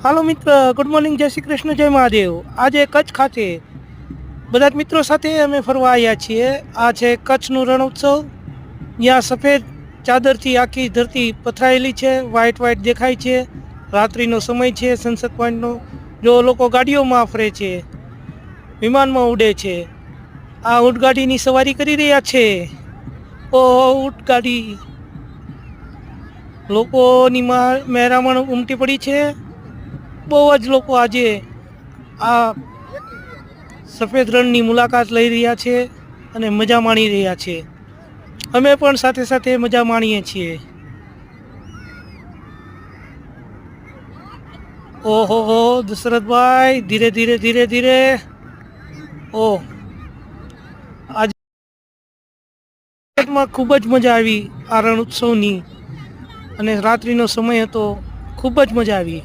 હાલો મિત્ર, good morning, જય શ્રી કૃષ્ણ, જય મહાદેવ. આજે કચ્છ ખાતે બધા જ મિત્રો સાથે અમે ફરવા આવ્યા છીએ. આ છે કચ્છનું રણોત્સવ. જ્યાં સફેદ ચાદરથી આખી ધરતી પથરાયેલી છે, વ્હાઇટ વ્હાઇટ દેખાય છે. રાત્રિનો સમય છે, સનસેટ પોઈન્ટનો. જો લોકો ગાડીઓમાં ફરે છે, વિમાનમાં ઉડે છે. આ ઊંટગાડીની સવારી કરી રહ્યા છે. ઓહો, ઊંટગાડી! લોકોની મહેરામણ ઉમટી પડી છે. બહુ જ લોકો આજે આ સફેદ રણની મુલાકાત લઈ રહ્યા છે અને મજા માણી રહ્યા છે. અમે પણ સાથે સાથે મજા માણીએ છીએ. ઓહો હો, દશરથભાઈ, ધીરે ધીરે ધીરે ધીરે. ઓહ, આજમાં ખૂબ જ મજા આવી આ રણ ઉત્સવની, અને રાત્રિનો સમય હતો, ખૂબ જ મજા આવી.